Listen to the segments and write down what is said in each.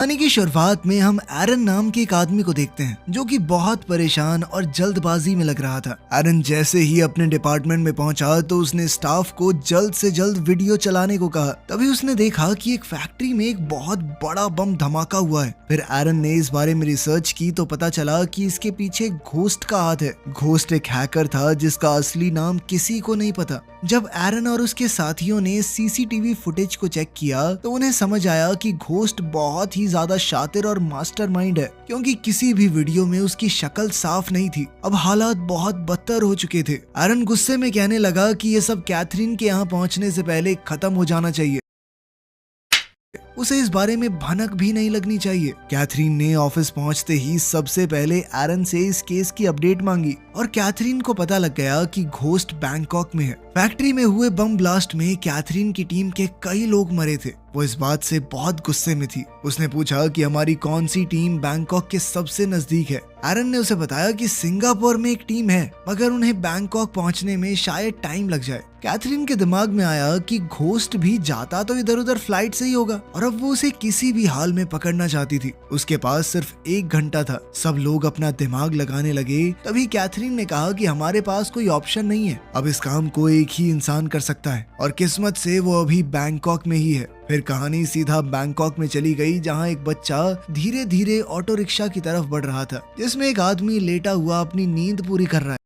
कहानी की शुरुआत में हम एरन नाम के एक आदमी को देखते हैं जो कि बहुत परेशान और जल्दबाजी में लग रहा था। एरन जैसे ही अपने डिपार्टमेंट में पहुंचा तो उसने स्टाफ को जल्द से जल्द वीडियो चलाने को कहा। तभी उसने देखा कि एक फैक्ट्री में एक बहुत बड़ा बम धमाका हुआ है। फिर एरन ने इस बारे में रिसर्च की तो पता चला कि इसके पीछे घोस्ट का हाथ है। घोस्ट एक हैकर था जिसका असली नाम किसी को नहीं पता। जब एरन और उसके साथियों ने सीसीटीवी फुटेज को चेक किया तो उन्हें समझ आया कि घोस्ट बहुत ही ज्यादा शातिर और मास्टरमाइंड है, क्योंकि किसी भी वीडियो में उसकी शक्ल साफ नहीं थी। अब हालात बहुत बदतर हो चुके थे। एरन गुस्से में कहने लगा कि ये सब कैथरीन के यहाँ पहुंचने से पहले खत्म हो जाना चाहिए। उसे इस बारे में भनक भी नहीं लगनी चाहिए। कैथरीन ने ऑफिस पहुंचते ही सबसे पहले एरन से इस केस की अपडेट मांगी और कैथरीन को पता लग गया कि घोस्ट बैंकॉक में है। फैक्ट्री में हुए बम ब्लास्ट में कैथरीन की टीम के कई लोग मरे थे। वो इस बात से बहुत गुस्से में थी। उसने पूछा कि हमारी कौन सी टीम बैंकॉक के सबसे नजदीक है। एरन ने उसे बताया कि सिंगापुर में एक टीम है, मगर उन्हें बैंकॉक पहुंचने में शायद टाइम लग जाए। कैथरीन के दिमाग में आया कि घोस्ट भी जाता तो इधर उधर फ्लाइट से ही होगा और अब वो उसे किसी भी हाल में पकड़ना चाहती थी। उसके पास सिर्फ 1 घंटा था। सब लोग अपना दिमाग लगाने लगे। तभी कैथरीन ने कहा कि हमारे पास कोई ऑप्शन नहीं है। अब इस काम को एक ही इंसान कर सकता है और किस्मत से वो अभी बैंकॉक में ही है। फिर कहानी सीधा बैंकॉक में चली गई, जहां एक बच्चा धीरे धीरे ऑटो रिक्शा की तरफ बढ़ रहा था, जिसमें एक आदमी लेटा हुआ अपनी नींद पूरी कर रहा है।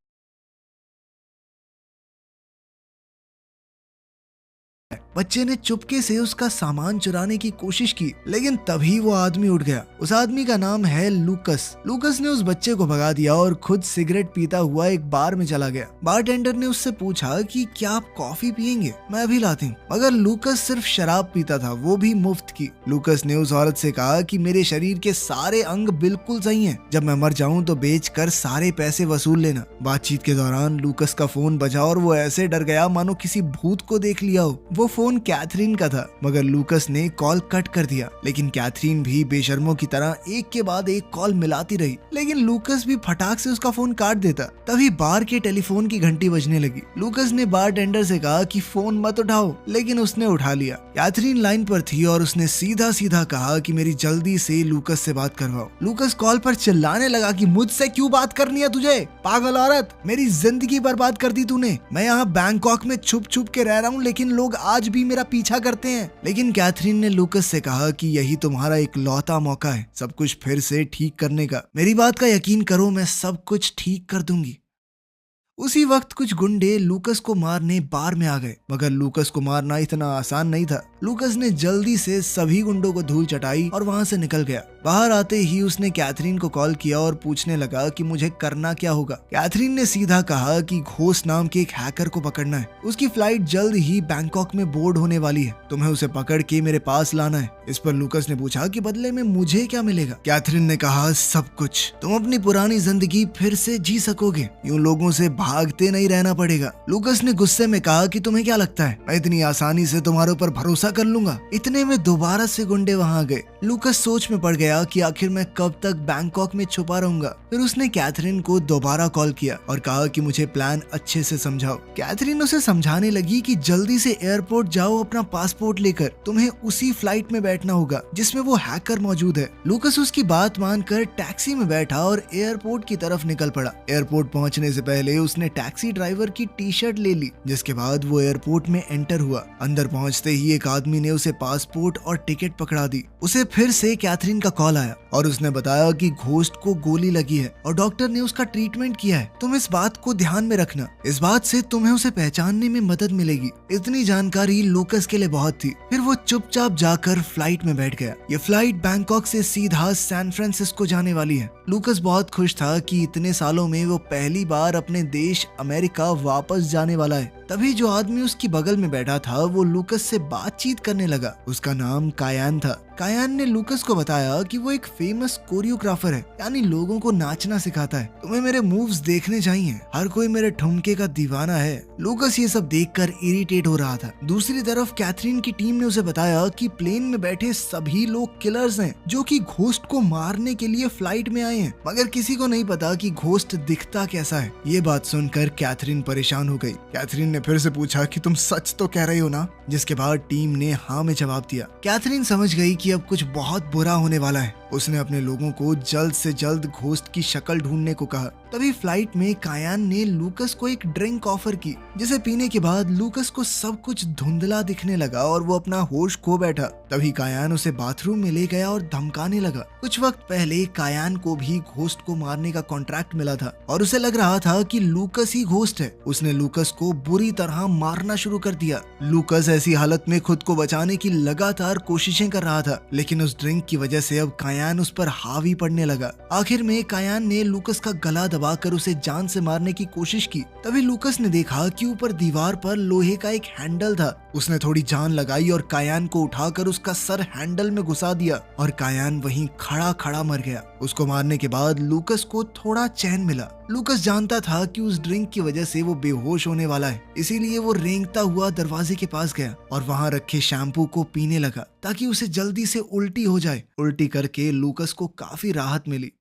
बच्चे ने चुपके से उसका सामान चुराने की कोशिश की, लेकिन तभी वो आदमी उठ गया। उस आदमी का नाम है लूकस। लूकस ने उस बच्चे को भगा दिया और खुद सिगरेट पीता हुआ एक बार में चला गया। बारटेंडर ने उससे पूछा कि क्या आप कॉफी पियेंगे? मैं अभी लाती हूँ। मगर लूकस सिर्फ शराब पीता था, वो भी मुफ्त की। लूकस ने उस औरत से कहा कि मेरे शरीर के सारे अंग बिल्कुल सही हैं। जब मैं मर जाऊं तो बेचकर सारे पैसे वसूल लेना। बातचीत के दौरान लूकस का फोन बजा और वो ऐसे डर गया मानो किसी भूत को देख लिया हो। वो फोन कैथरीन का था, मगर लूकस ने कॉल कट कर दिया। लेकिन कैथरीन भी बेशर्मों की तरह एक के बाद एक कॉल मिलाती रही, लेकिन लूकस भी फटाक से उसका फोन काट देता। तभी बार के टेलीफोन की घंटी बजने लगी। लूकस ने बारटेंडर से कहा कि फोन मत उठाओ, लेकिन उसने उठा लिया। कैथरीन लाइन पर थी और उसने सीधा सीधा कहा कि मेरी जल्दी से लूकस से बात करवाओ। लूकस कॉल पर चिल्लाने लगा कि मुझसे क्यों बात करनी है तुझे, पागल औरत, मेरी जिंदगी बर्बाद कर दी तूने। मैं यहाँ बैंकॉक में छुप छुप के रह रहा हूँ, लेकिन लोग आज भी मेरा पीछा करते हैं। लेकिन कैथरीन ने लूकस से कहा कि यही तुम्हारा एक लौता मौका है सब कुछ फिर से ठीक करने का। मेरी बात का यकीन करो, मैं सब कुछ ठीक कर दूंगी। उसी वक्त कुछ गुंडे लूकस को मारने बार में आ गए, मगर लूकस को मारना इतना आसान नहीं था। लूकस ने जल्दी से सभी गुंडों को धूल चटाई और वहां से निकल गया। बाहर आते ही उसने कैथरीन को कॉल किया और पूछने लगा कि मुझे करना क्या होगा। कैथरीन ने सीधा कहा कि घोस्ट नाम के एक हैकर को पकड़ना है। उसकी फ्लाइट जल्द ही बैंकॉक में बोर्ड होने वाली है। तुम्हें उसे पकड़ के मेरे पास लाना है। इस पर लूकस ने पूछा कि बदले में मुझे क्या मिलेगा? कैथरीन ने कहा सब कुछ। तुम अपनी पुरानी जिंदगी फिर से जी सकोगे। यूं लोगों से भागते नहीं रहना पड़ेगा। लूकस ने गुस्से में कहा कि तुम्हें क्या लगता है मैं इतनी आसानी से तुम्हारे ऊपर भरोसा कर लूंगा? इतने में दोबारा से गुंडे वहां आ गए। लूकस सोच में पड़ गया कि आखिर मैं कब तक बैंकॉक में छुपा रहूंगा। फिर उसने कैथरीन को दोबारा कॉल किया और कहा कि मुझे प्लान अच्छे से समझाओ। कैथरीन उसे समझाने लगी कि जल्दी से एयरपोर्ट जाओ अपना पासपोर्ट लेकर। तुम्हें उसी फ्लाइट में बैठना होगा जिसमें वो हैकर मौजूद है। लूकस उसकी बात मानकर टैक्सी में बैठा और एयरपोर्ट की तरफ निकल पड़ा। एयरपोर्ट पहुंचने से पहले उसने टैक्सी ड्राइवर की टी-शर्ट ले ली, जिसके बाद वो एयरपोर्ट में एंटर हुआ। अंदर पहुंचते ही एक आदमी ने उसे पासपोर्ट और टिकट पकड़ा दी। उसे फिर से कैथरीन का कॉल आया और उसने बताया कि घोस्ट को गोली लगी है और डॉक्टर ने उसका ट्रीटमेंट किया है। तुम इस बात को ध्यान में रखना, इस बात से तुम्हें उसे पहचानने में मदद मिलेगी। इतनी जानकारी लूकस के लिए बहुत थी। फिर वो चुपचाप जाकर फ्लाइट में बैठ गया। ये फ्लाइट बैंकॉक से सीधा सैन फ्रांसिस्को जाने वाली है। लूकस बहुत खुश था कि इतने सालों में वो पहली बार अपने देश अमेरिका वापस जाने वाला है। तभी जो आदमी उसकी बगल में बैठा था वो लूकस से बातचीत करने लगा। उसका नाम कायान था। कायान ने लूकस को बताया कि वो एक फेमस कोरियोग्राफर है, यानी लोगों को नाचना सिखाता है। तुम्हें मेरे मूव्स देखने चाहिए, हर कोई मेरे ठुमके का दीवाना है। लूकस ये सब देखकर इरिटेट हो रहा था। दूसरी तरफ कैथरीन की टीम ने उसे बताया कि प्लेन में बैठे सभी लोग किलर्स हैं, जो कि घोस्ट को मारने के लिए फ्लाइट में आए हैं, मगर किसी को नहीं पता कि घोस्ट दिखता कैसा है। ये बात सुनकर कैथरीन परेशान हो गई। कैथरीन ने फिर से पूछा कि तुम सच तो कह रही हो ना? जिसके बाद टीम ने हाँ में जवाब दिया। कैथरीन समझ गई कि अब कुछ बहुत बुरा होने वाला है। उसने अपने लोगों को जल्द से जल्द घोस्ट की शक्ल ढूंढने को कहा। तभी फ्लाइट में कायान ने लूकस को एक ड्रिंक ऑफर की, जिसे पीने के बाद लूकस को सब कुछ धुंधला दिखने लगा और वो अपना होश खो बैठा। तभी कायान उसे बाथरूम में ले गया और धमकाने लगा। कुछ वक्त पहले कायान को भी घोस्ट को मारने का कॉन्ट्रैक्ट मिला था और उसे लग रहा था कि लूकस ही घोस्ट है। उसने लूकस को बुरी तरह मारना शुरू कर दिया। लूकस ऐसी हालत में खुद को बचाने की लगातार कोशिशें कर रहा था, लेकिन उस ड्रिंक की वजह से अब कायान उस पर हावी पड़ने लगा। आखिर में कायान ने लूकस का गला दबाकर उसे जान से मारने की कोशिश की। तभी लूकस ने देखा कि ऊपर दीवार पर लोहे का एक हैंडल था। उसने थोड़ी जान लगाई और कायान को उठाकर उसका सर हैंडल में घुसा दिया और कायान वहीं खड़ा खड़ा मर गया। उसको मारने के बाद लूकस को थोड़ा चैन मिला। लूकस जानता था कि उस ड्रिंक की वजह से वो बेहोश होने वाला है, इसीलिए वो रेंगता हुआ दरवाजे के पास गया और वहां रखे शैम्पू को पीने लगा ताकि उसे जल्दी से उल्टी हो जाए। उल्टी करके लूकस को काफी राहत मिली।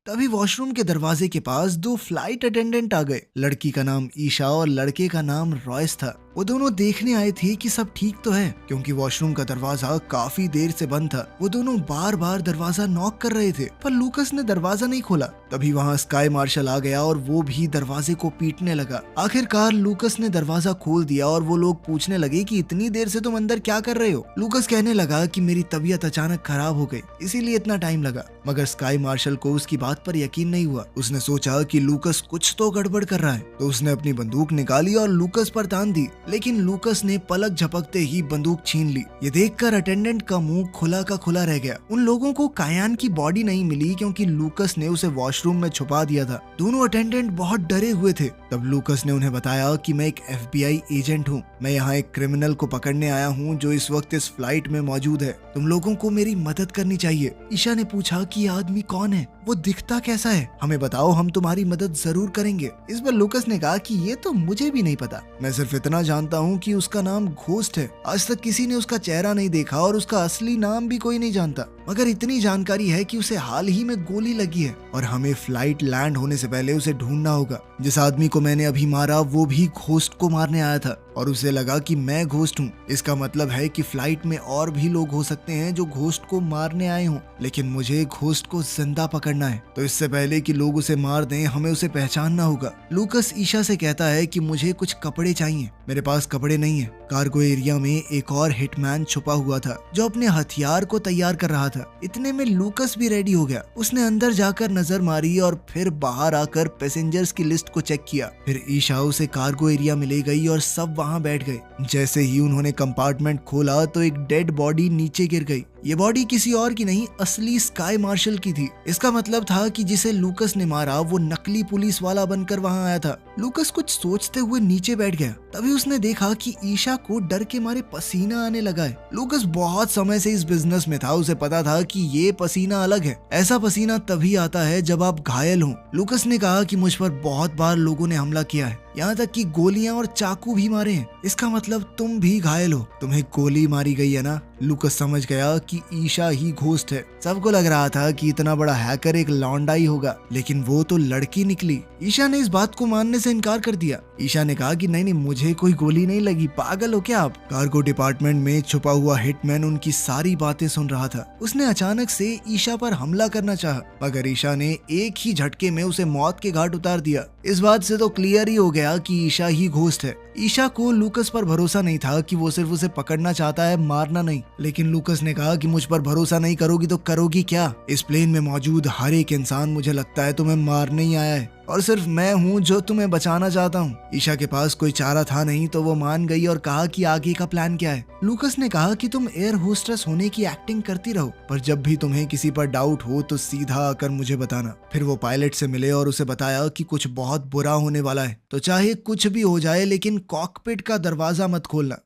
तभी वॉशरूम के दरवाजे के पास दो फ्लाइट अटेंडेंट आ गए। लड़की का नाम ईशा और लड़के का नाम रॉयस था। वो दोनों देखने आए थे कि सब ठीक तो है, क्योंकि वॉशरूम का दरवाजा काफी देर से बंद था। वो दोनों बार बार दरवाजा नॉक कर रहे थे, पर लूकस ने दरवाजा नहीं खोला। तभी वहाँ स्काई मार्शल आ गया और वो भी दरवाजे को पीटने लगा। आखिरकार लूकस ने दरवाजा खोल दिया और वो लोग पूछने लगे कि इतनी देर से तुम अंदर क्या कर रहे हो। लूकस कहने लगा कि मेरी तबीयत अचानक खराब हो गई, इसीलिए इतना टाइम लगा। मगर स्काई मार्शल को उसकी बात पर यकीन नहीं हुआ। उसने सोचा कि लूकस कुछ तो गड़बड़ कर रहा है, तो उसने अपनी बंदूक निकाली और लूकस पर तान दी, लेकिन लूकस ने पलक झपकते ही बंदूक छीन ली। ये देखकर अटेंडेंट का मुंह खुला का खुला रह गया। उन लोगों को कायान की बॉडी नहीं मिली क्योंकि लूकस ने उसे वॉशरूम में छुपा दिया था। दोनों अटेंडेंट बहुत डरे हुए थे। तब लूकस ने उन्हें बताया कि मैं एक FBI एजेंट हूँ। मैं यहाँ एक क्रिमिनल को पकड़ने आया हूँ जो इस वक्त इस फ्लाइट में मौजूद है। तुम लोगों को मेरी मदद करनी चाहिए। ईशा ने पूछा कि यह आदमी कौन है, वो दिखता कैसा है, हमें बताओ, हम तुम्हारी मदद जरूर करेंगे। इस पर लूकस ने कहा कि ये तो मुझे भी नहीं पता, मैं सिर्फ इतना जानता हूँ कि उसका नाम घोस्ट है। आज तक किसी ने उसका चेहरा नहीं देखा और उसका असली नाम भी कोई नहीं जानता, मगर इतनी जानकारी है कि उसे हाल ही में गोली लगी है और हमें फ्लाइट लैंड होने से पहले उसे ढूंढना होगा। जिस आदमी को मैंने अभी मारा वो भी घोस्ट को मारने आया था और उसे लगा कि मैं घोस्ट हूँ। इसका मतलब है कि फ्लाइट में और भी लोग हो सकते हैं जो घोस्ट को मारने आए हों, लेकिन मुझे घोस्ट को जिंदा पकड़ना है। तो इससे पहले कि लोग उसे मार दें, हमें उसे पहचानना होगा। लूकस ईशा से कहता है कि मुझे कुछ कपड़े चाहिए। मेरे पास कपड़े नहीं है। कार्गो एरिया में एक और हिटमैन छुपा हुआ था जो अपने हथियार को तैयार कर रहा था। इतने में लूकस भी रेडी हो गया। उसने अंदर जाकर नजर मारी और फिर बाहर आकर पैसेंजर्स की लिस्ट को चेक किया। फिर ईशा उसे कार्गो एरिया में ले गई और सब वहां बैठ गए। जैसे ही उन्होंने कंपार्टमेंट खोला तो एक डेड बॉडी नीचे गिर गई। ये बॉडी किसी और की नहीं, असली स्काई मार्शल की थी। इसका मतलब था कि जिसे लूकस ने मारा वो नकली पुलिस वाला बनकर वहां आया था। लूकस कुछ सोचते हुए नीचे बैठ गया। तभी उसने देखा कि ईशा को डर के मारे पसीना आने लगा है। लूकस बहुत समय से इस बिजनेस में था, उसे पता था कि ये पसीना अलग है। ऐसा पसीना तभी आता है जब आप घायल हो। लूकस ने कहा कि मुझ पर बहुत बार लोगों ने हमला किया है, यहाँ तक कि गोलियां और चाकू भी मारे हैं। इसका मतलब तुम भी घायल हो, तुम्हें गोली मारी गई है ना। लूकस समझ गया कि ईशा ही घोस्ट है। सबको लग रहा था कि इतना बड़ा हैकर एक लौंडा ही होगा, लेकिन वो तो लड़की निकली। ईशा ने इस बात को मानने से इनकार कर दिया। ईशा ने कहा कि नहीं, मुझे कोई गोली नहीं लगी, पागल हो क्या आप। कार्गो डिपार्टमेंट में छुपा हुआ हिटमैन उनकी सारी बातें सुन रहा था। उसने अचानक से ईशा पर हमला करना चाहा, मगर ईशा ने एक ही झटके में उसे मौत के घाट उतार दिया। इस बात से तो क्लियर ही हो गया कि ईशा ही घोस्ट है। ईशा को लूकस पर भरोसा नहीं था कि वो सिर्फ उसे पकड़ना चाहता है, मारना नहीं। लेकिन लूकस ने कहा कि मुझ पर भरोसा नहीं करोगी तो करोगी क्या। इस प्लेन में मौजूद हर एक इंसान मुझे लगता है तुम्हें मारने ही आया है और सिर्फ मैं हूँ जो तुम्हें बचाना चाहता हूँ। ईशा के पास कोई चारा था नहीं तो वो मान गई और कहा कि आगे का प्लान क्या है। लूकस ने कहा कि तुम एयर होस्टेस होने की एक्टिंग करती रहो, पर जब भी तुम्हें किसी पर डाउट हो तो सीधा आकर मुझे बताना। फिर वो पायलट से मिले और उसे बताया कि कुछ बहुत बुरा होने वाला है, तो चाहे कुछ भी हो जाए लेकिन कॉकपिट का दरवाजा मत खोलना।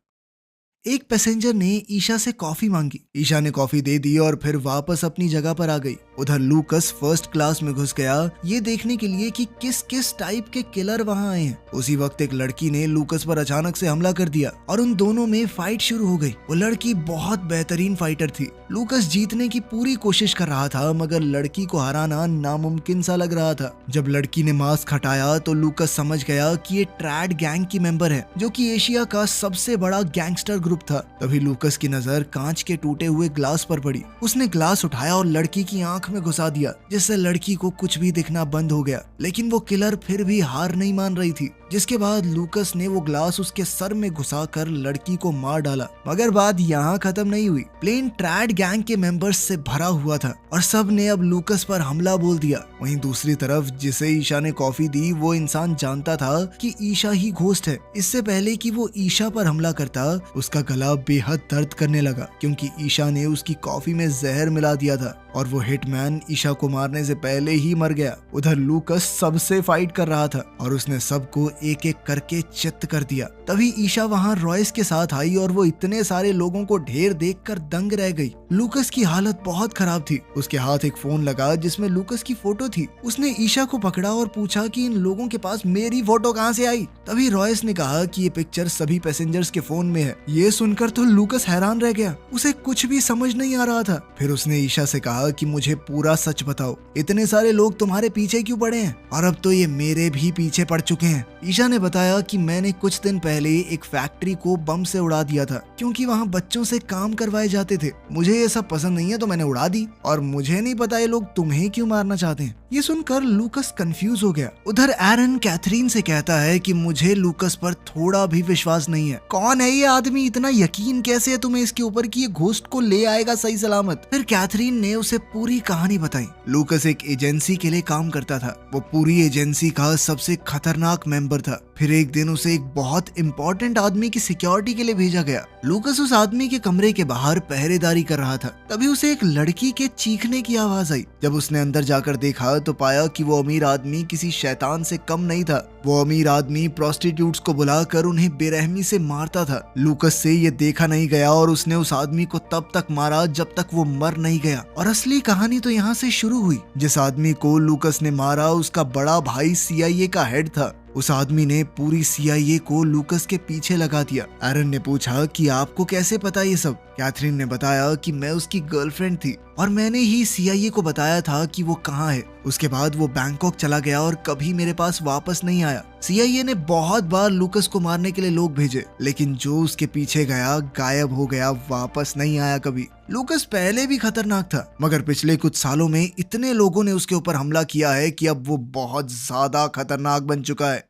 एक पैसेंजर ने ईशा से कॉफी मांगी। ईशा ने कॉफी दे दी और फिर वापस अपनी जगह पर आ गई। उधर लूकस फर्स्ट क्लास में घुस गया ये देखने के लिए कि किस किस टाइप के किलर वहां आए हैं। उसी वक्त एक लड़की ने लूकस पर अचानक से हमला कर दिया और उन दोनों में फाइट शुरू हो गई। वो लड़की बहुत बेहतरीन फाइटर थी। लूकस जीतने की पूरी कोशिश कर रहा था मगर लड़की को हराना नामुमकिन सा लग रहा था। जब लड़की ने मास्क हटाया तो लूकस समझ गया कि ये ट्रैड गैंग की मेंबर है जो कि एशिया का सबसे बड़ा गैंगस्टर ग्रुप था। तभी लूकस की नजर कांच के टूटे हुए ग्लास पर पड़ी। उसने ग्लास उठाया और लड़की की आंख में घुसा दिया जिससे लड़की को कुछ भी दिखना बंद हो गया। लेकिन वो किलर फिर भी हार नहीं मान रही थी, जिसके बाद लूकस ने वो ग्लास उसके सर में घुसाकर लड़की को मार डाला। मगर बात यहाँ खत्म नहीं हुई। प्लेन ट्रैड गैंग के मेंबर्स से भरा हुआ था और सब ने अब लूकस पर हमला बोल दिया। वहीं दूसरी तरफ जिसे ईशा ने कॉफी दी वो इंसान जानता था कि ईशा ही घोस्ट है। इससे पहले कि वो ईशा पर हमला करता उसका गला बेहद दर्द करने लगा क्योंकि ईशा ने उसकी कॉफी में जहर मिला दिया था और वो हिटमैन ईशा को मारने से पहले ही मर गया। उधर लूकस सबसे फाइट कर रहा था और उसने सबको एक एक करके चित्त कर दिया। तभी ईशा वहां रॉयस के साथ आई और वो इतने सारे लोगों को ढेर देखकर दंग रह गई। लूकस की हालत बहुत खराब थी। उसके हाथ एक फोन लगा जिसमें लूकस की फोटो थी। उसने ईशा को पकड़ा और पूछा कि इन लोगों के पास मेरी फोटो कहां से आई। तभी रॉयस ने कहा कि ये पिक्चर सभी पैसेंजर्स के फोन में है। ये सुनकर तो लूकस हैरान रह गया। उसे कुछ भी समझ नहीं आ रहा था। फिर उसने ईशा से कहा कि मुझे पूरा सच बताओ, इतने सारे लोग तुम्हारे पीछे क्यों पड़े हैं? और अब तो ये मेरे भी पीछे पड़ चुके हैं। ईशा ने बताया कि मैंने कुछ दिन पहले एक फैक्ट्री को बम से उड़ा दिया था क्योंकि वहाँ बच्चों से काम करवाए जाते थे। मुझे ये सब पसंद नहीं है तो मैंने उड़ा दी और मुझे नहीं पता ये लोग तुम्हें क्यों मारना चाहते हैं। ये सुनकर लूकस कंफ्यूज हो गया। उधर एरन कैथरीन से कहता है कि मुझे लूकस पर थोड़ा भी विश्वास नहीं है। कौन है ये आदमी? इतना यकीन कैसे है तुम्हें इसके ऊपर कि ये घोस्ट को ले आएगा सही सलामत? फिर कैथरीन ने उसे पूरी कहानी बताई। लूकस एक एजेंसी के लिए काम करता था। वो पूरी एजेंसी का सबसे खतरनाक मेंबर था। फिर एक दिन उसे एक बहुत इंपॉर्टेंट आदमी की सिक्योरिटी के लिए भेजा गया। लूकस उस आदमी के कमरे के बाहर पहरेदारी कर रहा था। तभी उसे एक लड़की के चीखने की आवाज आई। जब उसने अंदर जाकर देखा तो पाया कि वो अमीर आदमी किसी शैतान से कम नहीं था। वो अमीर आदमी प्रोस्टिट्यूट्स को बुलाकर उन्हें बेरहमी से मारता था। लूकस से ये देखा नहीं गया और उसने उस आदमी को तब तक मारा जब तक वो मर नहीं गया। और असली कहानी तो यहाँ से शुरू हुई। जिस आदमी को लूकस ने मारा उसका बड़ा भाई CIA का हेड था। उस आदमी ने पूरी CIA को लूकस के पीछे लगा दिया। एरन ने पूछा कि आपको कैसे पता ये सब? कैथरीन ने बताया कि मैं उसकी गर्लफ्रेंड थी और मैंने ही CIA को बताया था कि वो कहाँ है। उसके बाद वो बैंकॉक चला गया और कभी मेरे पास वापस नहीं आया। CIA ने बहुत बार लूकस को मारने के लिए लोग भेजे लेकिन जो उसके पीछे गया गायब हो गया, वापस नहीं आया कभी। लूकस पहले भी खतरनाक था मगर पिछले कुछ सालों में इतने लोगों ने उसके ऊपर हमला किया है कि अब वो बहुत ज्यादा खतरनाक बन चुका है।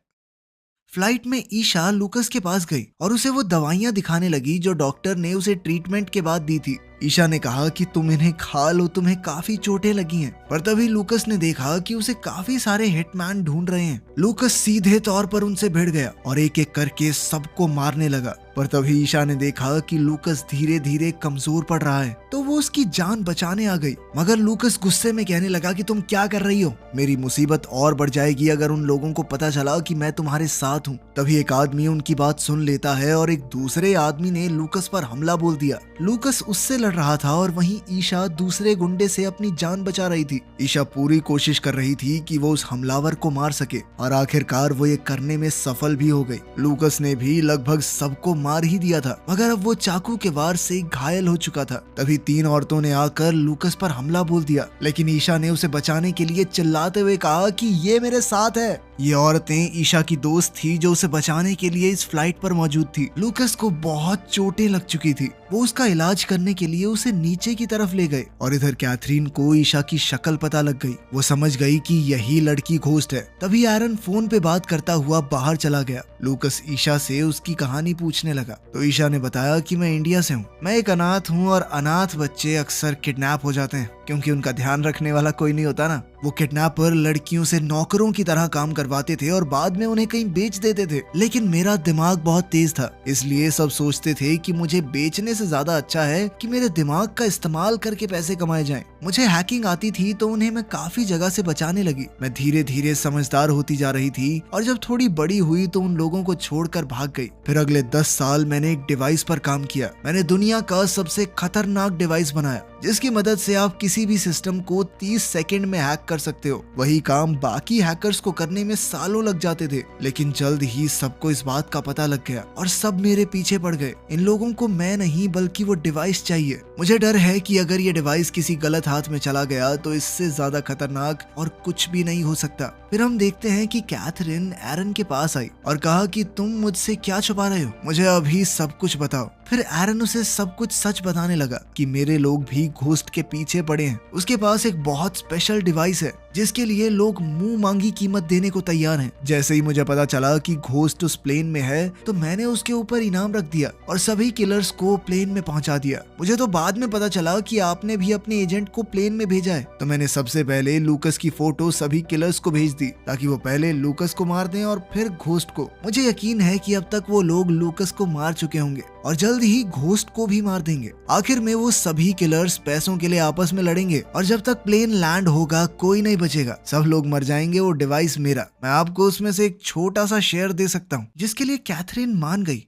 फ्लाइट में ईशा लूकस के पास गई और उसे वो दवाइयां दिखाने लगी जो डॉक्टर ने उसे ट्रीटमेंट के बाद दी थी। ईशा ने कहा कि तुम इन्हें खा लो, तुम्हें काफी चोटें लगी हैं। पर तभी लूकस ने देखा कि उसे काफी सारे हिटमैन ढूंढ रहे हैं। लूकस सीधे तौर पर उनसे भिड़ गया और एक एक करके सबको मारने लगा। पर तभी ईशा ने देखा कि लूकस धीरे धीरे कमजोर पड़ रहा है तो वो उसकी जान बचाने आ गई। मगर लूकस गुस्से में कहने लगा कि तुम क्या कर रही हो? मेरी मुसीबत और बढ़ जाएगी अगर उन लोगों को पता चला कि मैं तुम्हारे साथ हूँ। तभी एक आदमी उनकी बात सुन लेता है और एक दूसरे आदमी ने लूकस पर हमला बोल दिया। लूकस उससे लड़ रहा था और वहीं ईशा दूसरे गुंडे से अपनी जान बचा रही थी। ईशा पूरी कोशिश कर रही थी कि वो उस हमलावर को मार सके और आखिरकार वो ये करने में सफल भी हो गई। लूकस ने भी लगभग सबको मार ही दिया था मगर अब वो चाकू के वार से घायल हो चुका था। तभी 3 औरतों ने आकर लूकस पर हमला बोल दिया लेकिन ईशा ने उसे बचाने के लिए चिल्लाते हुए कहा कि ये मेरे साथ है। ये औरतें ईशा की दोस्त थी जो उसे बचाने के लिए इस फ्लाइट पर मौजूद थी। लूकस को बहुत चोटें लग चुकी थी। वो उसका इलाज करने के लिए उसे नीचे की तरफ ले गए और इधर कैथरीन को ईशा की शक्ल पता लग गई। वो समझ गई कि यही लड़की घोस्ट है। तभी एरन फोन पे बात करता हुआ बाहर चला गया। लूकस ईशा से उसकी कहानी पूछने लगा तो ईशा ने बताया कि मैं इंडिया से हूँ, मैं एक अनाथ हूँ और अनाथ बच्चे अक्सर किडनैप हो जाते हैं क्योंकि उनका ध्यान रखने वाला कोई नहीं होता ना। वो किडनैपर लड़कियों से नौकरों की तरह काम करवाते थे और बाद में उन्हें कहीं बेच देते थे। लेकिन मेरा दिमाग बहुत तेज था इसलिए सब सोचते थे कि मुझे बेचने से ज्यादा अच्छा है कि मेरे दिमाग का इस्तेमाल करके पैसे कमाए जाएं। मुझे हैकिंग आती थी तो उन्हें मैं काफी जगह से बचाने लगी। मैं धीरे धीरे समझदार होती जा रही थी और जब थोड़ी बड़ी हुई तो उन लोगों को छोड़कर भाग गई। फिर अगले 10 साल मैंने एक डिवाइस पर काम किया। मैंने दुनिया का सबसे खतरनाक डिवाइस बनाया जिसकी मदद से आप किसी भी सिस्टम को 30 सेकंड में हैक कर सकते हो। वही काम बाकी हैकर्स को करने में सालों लग जाते थे, लेकिन जल्द ही सबको इस बात का पता लग गया और सब मेरे पीछे पड़ गए। इन लोगों को मैं नहीं बल्कि वो डिवाइस चाहिए। मुझे डर है कि अगर ये डिवाइस किसी गलत हाथ में चला गया तो इससे ज्यादा खतरनाक और कुछ भी नहीं हो सकता। फिर हम देखते हैं कि कैथरीन एरन के पास आई और कहा कि तुम मुझसे क्या छुपा रहे हो, मुझे अभी सब कुछ बताओ। फिर एरन उसे सब कुछ सच बताने लगा कि मेरे लोग भी घोस्ट के पीछे पड़े हैं। उसके पास एक बहुत स्पेशल डिवाइस है जिसके लिए लोग मुंह मांगी कीमत देने को तैयार हैं। जैसे ही मुझे पता चला कि घोस्ट उस प्लेन में है तो मैंने उसके ऊपर इनाम रख दिया और सभी किलर्स को प्लेन में पहुंचा दिया। मुझे तो बाद में पता चला कि आपने भी अपने एजेंट को प्लेन में भेजा है, तो मैंने सबसे पहले लूकस की फोटो सभी किलर्स को भेज दी ताकि वो पहले लूकस को मार दें और फिर घोस्ट को। मुझे यकीन है कि अब तक वो लोग लूकस को मार चुके होंगे और जल्द ही घोस्ट को भी मार देंगे। आखिर में वो सभी किलर्स पैसों के लिए आपस में लड़ेंगे और जब तक प्लेन लैंड होगा कोई नहीं बचेगा, सब लोग मर जाएंगे। वो डिवाइस मेरा, मैं आपको उसमें से एक छोटा सा शेयर दे सकता हूँ, जिसके लिए कैथरीन मान गई।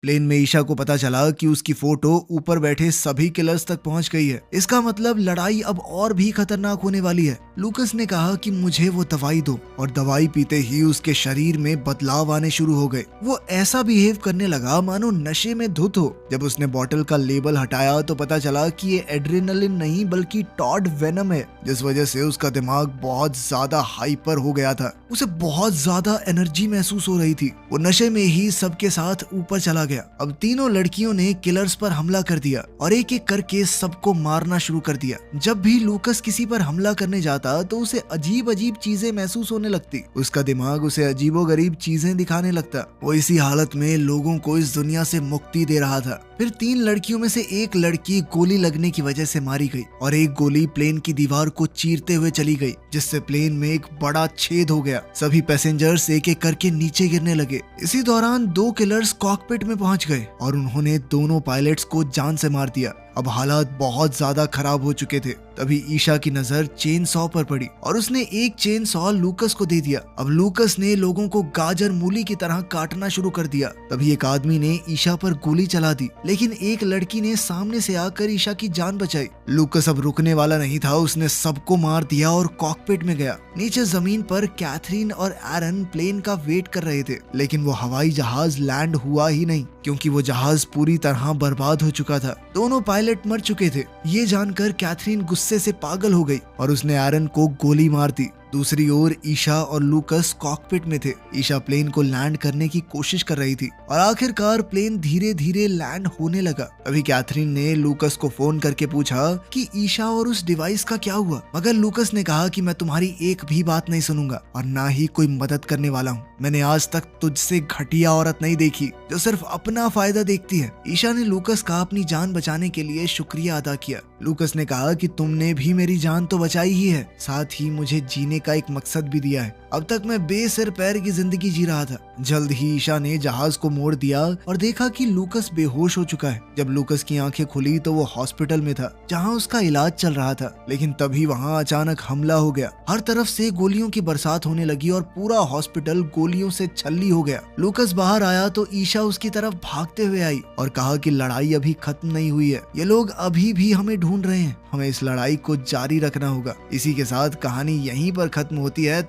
प्लेन में ईशा को पता चला कि उसकी फोटो ऊपर बैठे सभी किलर्स तक पहुंच गई है। इसका मतलब लड़ाई अब और भी खतरनाक होने वाली है। लूकस ने कहा कि मुझे वो दवाई दो और दवाई पीते ही उसके शरीर में बदलाव आने शुरू हो गए। वो ऐसा बिहेव करने लगा मानो नशे में धुत हो। जब उसने बोतल का लेबल हटाया तो पता चला कि ये एड्रेनलिन नहीं बल्कि टॉड वेनम है, जिस वजह से उसका दिमाग बहुत ज्यादा हाइपर हो गया था। उसे बहुत ज्यादा एनर्जी महसूस हो रही थी। वो नशे में ही सबके साथ ऊपर चला गया। अब तीनों लड़कियों ने किलर्स पर हमला कर दिया और एक एक करके सबको मारना शुरू कर दिया। जब भी लूकस किसी पर हमला करने जाता तो उसे अजीब अजीब चीजें महसूस होने लगती। उसका दिमाग उसे अजीबोगरीब चीजें दिखाने लगता। वो इसी हालत में लोगों को इस दुनिया से मुक्ति दे रहा था। फिर 3 लड़कियों में से एक लड़की गोली लगने की वजह से मारी गई और एक गोली प्लेन की दीवार को चीरते हुए चली गई, जिससे प्लेन में एक बड़ा छेद हो गया। सभी पैसेंजर्स एक एक करके नीचे गिरने लगे। इसी दौरान 2 किलर्स कॉकपिट में पहुंच गए और उन्होंने दोनों पायलट्स को जान से मार दिया। अब हालात बहुत ज्यादा खराब हो चुके थे। तभी ईशा की नजर चेन सॉ पर पड़ी और उसने एक चेन सॉ लूकस को दे दिया। अब लूकस ने लोगों को गाजर मूली की तरह काटना शुरू कर दिया। तभी एक आदमी ने ईशा पर गोली चला दी, लेकिन एक लड़की ने सामने से आकर ईशा की जान बचाई। लूकस अब रुकने वाला नहीं था, उसने सबको मार दिया और कॉकपिट में गया। नीचे जमीन पर कैथरीन और एरन प्लेन का वेट कर रहे थे, लेकिन वो हवाई जहाज लैंड हुआ ही नहीं क्योंकि वो जहाज पूरी तरह बर्बाद हो चुका था। दोनों पायलट मर चुके थे। ये जानकर कैथरीन गुस्से से पागल हो गई और उसने एरन को गोली मार दी। दूसरी ओर ईशा और लूकस कॉकपिट में थे। ईशा प्लेन को लैंड करने की कोशिश कर रही थी और आखिरकार प्लेन धीरे धीरे लैंड होने लगा। अभी कैथरीन ने लूकस को फोन करके पूछा कि ईशा और उस डिवाइस का क्या हुआ, मगर लूकस ने कहा कि मैं तुम्हारी एक भी बात नहीं सुनूंगा और ना ही कोई मदद करने वाला हूँ। मैंने आज तक तुझसे घटिया औरत नहीं देखी जो सिर्फ अपना फायदा देखती है। ईशा ने लूकस का अपनी जान बचाने के लिए शुक्रिया अदा किया। लूकस ने कहा कि तुमने भी मेरी जान तो बचाई ही है, साथ ही मुझे जीने का एक मकसद भी दिया है। अब तक मैं बेसिर पैर की जिंदगी जी रहा था। जल्द ही ईशा ने जहाज को मोड़ दिया और देखा कि लूकस बेहोश हो चुका है। जब लूकस की आंखें खुली तो वो हॉस्पिटल में था जहां उसका इलाज चल रहा था, लेकिन तभी वहां अचानक हमला हो गया। हर तरफ से गोलियों की बरसात होने लगी और पूरा हॉस्पिटल गोलियों से छल्ली हो गया। लूकस बाहर आया तो ईशा उसकी तरफ भागते हुए आई और कहा कि लड़ाई अभी खत्म नहीं हुई है, ये लोग अभी भी हमें ढूंढ रहे हैं, हमें इस लड़ाई को जारी रखना होगा। इसी के साथ कहानी यहीं पर खत्म होती है।